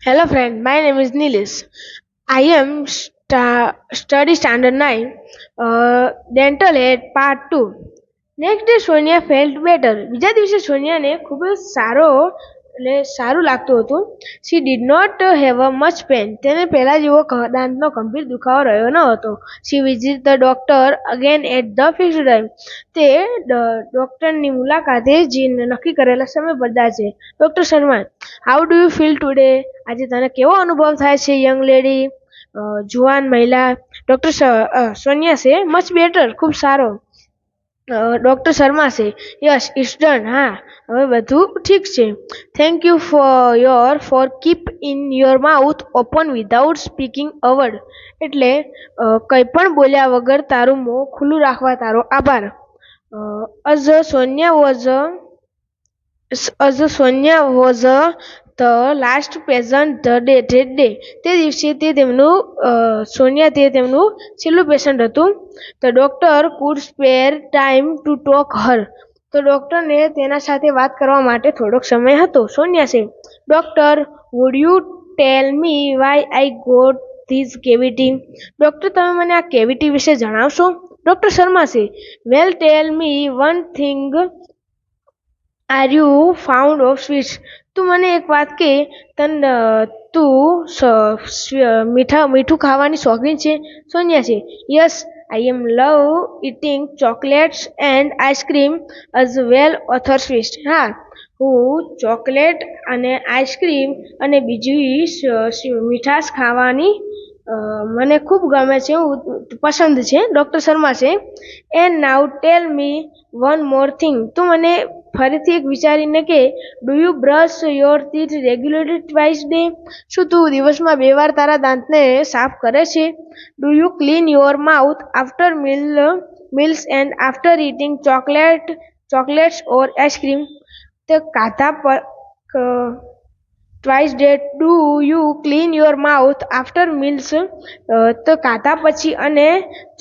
Hello friend, my name is Nilesh. I am study standard 9, dental head part 2. Next day Sonia felt better. બીજા દિવસે સોનિયાને ખૂબ જ સારું લાગતું હતું. She did not have a much pain. તેને પહેલા જેવો દાંતનો ગંભીર દુખાવો રહ્યો ન હતો. She visit the doctor again at the fixed time. તે ડોક્ટરની મુલાકાતે જે નક્કી કરેલા સમય પર જાય છે. Doctor Sharma, how do you feel today? આજે તને કેવો અનુભવ થાય છે યંગ લેડી? જુવાન મહિલા. ડોક્ટર સોનિયા છે મચ બેટર, ખૂબ સારો. ડોક્ટર શર્મા છે યસ ઇટ્સ ડન. હા, હવે બધું ઠીક છે. Thank you for keep in your mouth open without speaking a word. એટલે કંઈ પણ બોલ્યા વગર તારું મોં ખુલ્લું રાખવા તારો આભાર. As Sonia was the last patient the day. તે દિવસે સોનિયા તે તેમનું છેલ્લું પેશન્ટ હતું. The doctor could spare time to talk her. તો ડોક્ટરને તેના સાથે વાત કરવા માટે થોડોક સમય હતો. સોનિયા છે doctor, would you tell me why I got this cavity? Doctor, તમે મને આ કેવિટી વિશે જણાવશો? ડોક્ટર શર્મા છે well tell me one thing. Are you found of sweets? તું મને એક વાત કે, તું મીઠું ખાવાની શોખીન છે? સોનિયા છે yes, I am love eating chocolates and ice cream as well other sweets. હા, હું ચોકલેટ અને આઈસ્ક્રીમ અને બીજી મીઠાશ ખાવાની મને ખૂબ ગમે છે, પસંદ છે. ડોક્ટર શર્મા છે and now tell me one more thing. તું મને ફરીથી એક વિચારીને કે, do you brush your teeth regularly twice day? શું તું દિવસમાં 2 વાર તારા દાંતને સાફ કરે છે? Do you clean your mouth after meals and after eating chocolates or ice cream? તે twice day. Do you clean your mouth after meals? તો ખાધા પછી અને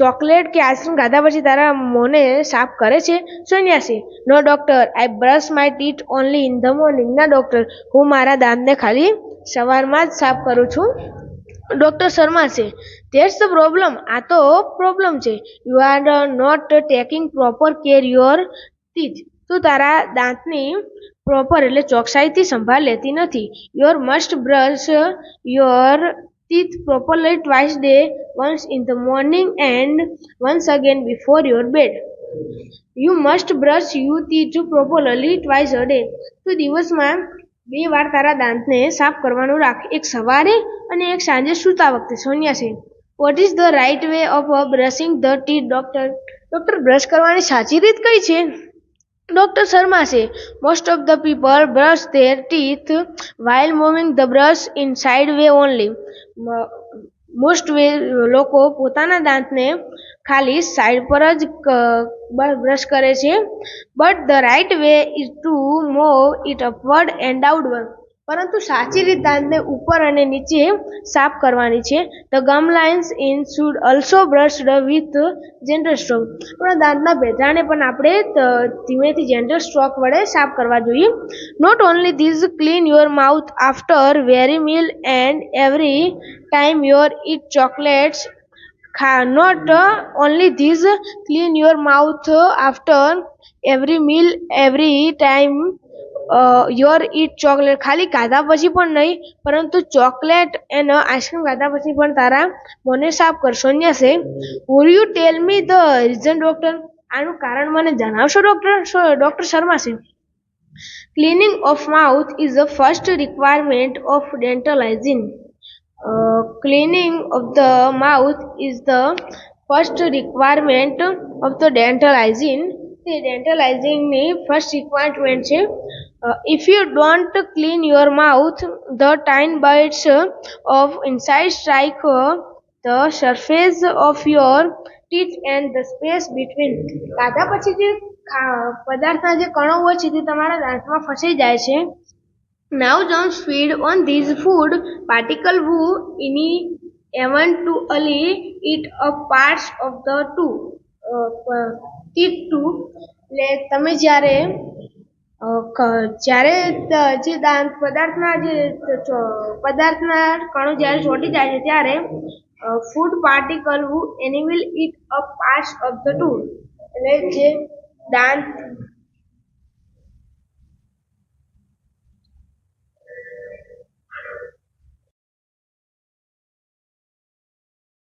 ચોકલેટ કે આઈસ્ક્રીમ ખાધા પછી તારા મોંને સાફ કરે છે? સોનિયા છે no doctor, I brush my teeth only in the morning. ના ડોક્ટર, હું મારા દાંતને ખાલી સવારમાં જ સાફ કરું છું. ડોક્ટર શર્મા છે ધેટ્સ ધ પ્રોબ્લેમ. આ તો પ્રોબ્લેમ છે. You are not taking proper care your teeth. તું તારા દાંતની પ્રોપર એટલે ચોકસાઈથી સંભાળ લેતી નથી. Your must brush your teeth properly twice day, once in the morning and once again before your bed. You must brush your teeth properly twice a day. તું દિવસમાં 2 વાર તારા દાંતને સાફ કરવાનું રાખ, એક સવારે અને એક સાંજે સૂતા વખતે. સોનિયા છે what is the right way of brushing the teeth? Doctor, બ્રશ કરવાની સાચી રીત કઈ છે? ડોક્ટર શર્મા છે most of the people brush their teeth while moving the brush in side way only. લોકો પોતાના દાંતને ખાલી સાઈડ પર જ બ્રશ કરે છે. But the right way is to move it upward and outward. પરંતુ સાચી રીત દાંતને ઉપર અને નીચે સાફ કરવાની છે. The gum lines in should also brushed with gentle stroke. આપણા દાંતના ભેજાને પણ આપણે ધીમેથી જેન્ટલ સ્ટ્રોક વડે સાફ કરવા જોઈએ. Not only these, clean your mouth after very meal and every time your eat chocolates. Not only this, clean your mouth after every meal, every time your eat chocolate. ખાલી ખાધા પછી પણ નહીં, પરંતુ ચોકલેટ અને આઈસ્ક્રીમ ખાધા પછી પણ તારા મોંને સાફ કર. સોનિયા છે would you tell me the reason? Doctor, આનું કારણ મને જણાવશો? ડોક્ટર શર્મા છે cleaning of mouth is the first requirement of dental hygiene. Cleaning of the mouth is the first requirement of the dental hygiene. The dental hygiene ની first requirement છે. If you don't clean your mouth, the tiny bites of inside strike the surface of your teeth and the space between. ખાધા પછી જે પદાર્થના જે કણો હોય છે તે તમારા દાંતમાં ફસાઈ જાય છે. Now germs feed on these food particles who eventually eat up parts of the teeth too. એટલે તમે જ્યારે જ્યારે જે દાંત પદાર્થના પદાર્થના કણો જ્યારે ચોંટી જાય છે ત્યારે food particle who enable it a parts of the tool એટલે જે દાંત